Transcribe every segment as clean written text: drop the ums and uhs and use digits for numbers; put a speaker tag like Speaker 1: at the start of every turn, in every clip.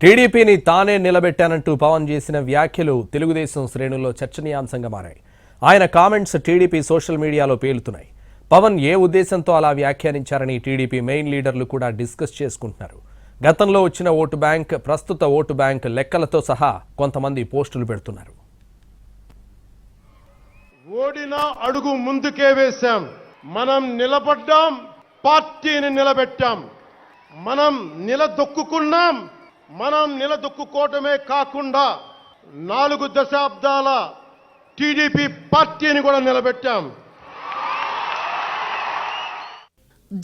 Speaker 1: టీడీపీని తానే నిలబెట్టానంటూ పవన్ చేసిన వ్యాఖ్యలు తెలుగుదేశం శ్రేణుల్లో చర్చనీయాంశంగా మారాయి. ఆయన కామెంట్స్ టీడీపీ సోషల్ మీడియాలో పేలుతున్నాయి. పవన్ ఏ ఉద్దేశంతో అలా వ్యాఖ్యానించారని టీడీపీ మెయిన్ లీడర్లు కూడా డిస్కస్ చేసుకుంటున్నారు. గతంలో వచ్చిన ఓటు బ్యాంక్, ప్రస్తుత ఓటు బ్యాంక్ లెక్కలతో సహా కొంతమంది పోస్టులు పెడుతున్నారు.
Speaker 2: ఓడిన అడుగు ముందుకే వేశాం. మనం నిలబడ్డాం, పార్టీని నిలబెట్టాం. మనం నిలదొక్కుకున్నాం. మనం నిలదొక్కుకోవటమే కాకుండా 4 దశాబ్దాల టీడీపీ పార్టీని కూడా నిలబెట్టాం.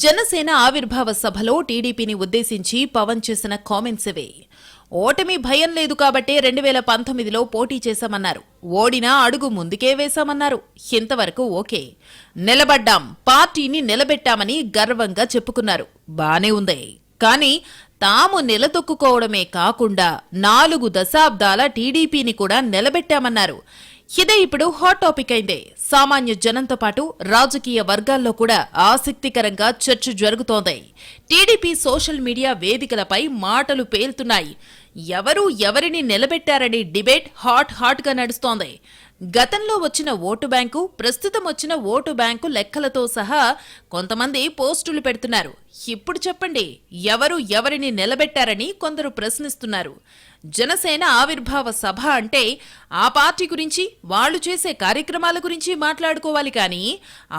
Speaker 3: జనసేన ఆవిర్భావ సభలో టీడీపీని ఉద్దేశించి పవన్ చేసిన కామెంట్స్ ఇవే. ఓటమి భయం లేదు కాబట్టే 2019లో పోటీ చేశామన్నారు. ఓడినా అడుగు ముందుకే వేశామన్నారు. ఇంతవరకు ఓకే. నిలబడ్డాం, పార్టీని నిలబెట్టామని గర్వంగా చెప్పుకున్నారు. బానే ఉంది. కానీ తాము నిలదొక్కుకోవడమే కాకుండా 4 దశాబ్దాల టీడీపీని కూడా నిలబెట్టామన్నారు. ఇదే ఇప్పుడు హాట్ టాపిక్ అయిందే. సామాన్య జనంతో పాటు రాజకీయ వర్గాల్లో కూడా ఆసక్తికరంగా చర్చ జరుగుతోంది. టీడీపీ సోషల్ మీడియా వేదికలపై మాటలు పేలుతున్నాయి. ఎవరు ఎవరిని నిలబెట్టారనే డిబేట్ హాట్ గా నడుస్తోంది. గతంలో వచ్చిన ఓటు బ్యాంకు, ప్రస్తుతం వచ్చిన ఓటు బ్యాంకు లెక్కలతో సహా కొంతమంది పోస్టులు పెడుతున్నారు. ఇప్పుడు చెప్పండి, ఎవరు ఎవరిని నిలబెట్టారని కొందరు ప్రశ్నిస్తున్నారు. జనసేన ఆవిర్భావ సభ అంటే ఆ పార్టీ గురించి, వాళ్లు చేసే కార్యక్రమాల గురించి మాట్లాడుకోవాలి. కానీ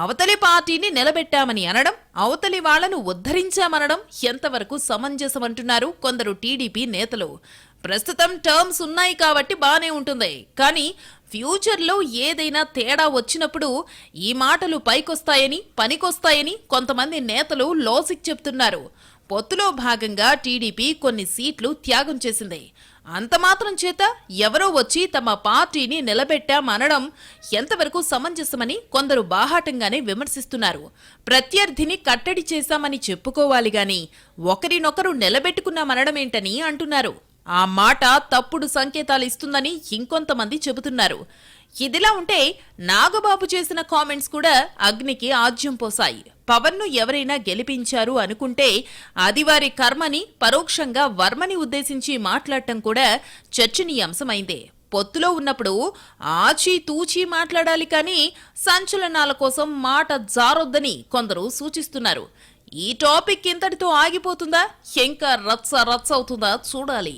Speaker 3: అవతలి పార్టీని నిలబెట్టామని అనడం, అవతలి వాళ్లను ఉద్ధరించామనడం ఎంతవరకు సమంజసమంటున్నారు కొందరు టీడీపీ నేతలు. ప్రస్తుతం టర్మ్స్ ఉన్నాయి కాబట్టి బానే ఉంటుంది. కానీ ఫ్యూచర్లో ఏదైనా తేడా వచ్చినప్పుడు ఈ మాటలు పైకొస్తాయని, పనికొస్తాయని కొంతమంది నేతలు లాజిక్ చెప్తున్నారు. పొత్తులో భాగంగా టీడీపీ కొన్ని సీట్లు త్యాగం చేసింది. అంతమాత్రం చేత ఎవరో వచ్చి తమ పార్టీని నిలబెట్టామనడం ఎంతవరకు సమంజసమని కొందరు బాహాటంగానే విమర్శిస్తున్నారు. ప్రత్యర్థిని కట్టడి చేశామని చెప్పుకోవాలి గాని ఒకరినొకరు నిలబెట్టుకున్నామనడమేంటని అంటున్నారు. ఆ మాట తప్పుడు సంకేతాలు ఇస్తుందని ఇంకొంతమంది చెబుతున్నారు. ఇదిలా ఉంటే నాగబాబు చేసిన కామెంట్స్ కూడా అగ్నికి ఆజ్యం పోసాయి. పవన్ ను ఎవరైనా గెలిపించారు అనుకుంటే అది వారి కర్మని పరోక్షంగా వర్మని ఉద్దేశించి మాట్లాడటం కూడా చర్చనీయాంశమైందే. పొత్తులో ఉన్నప్పుడు ఆచి తూచి మాట్లాడాలి కానీ సంచలనాల కోసం మాట జారొద్దని కొందరు సూచిస్తున్నారు. ఈ టాపిక్ ఇంతటితో ఆగిపోతుందా, ఇంకా రచ్చ అవుతుందా చూడాలి.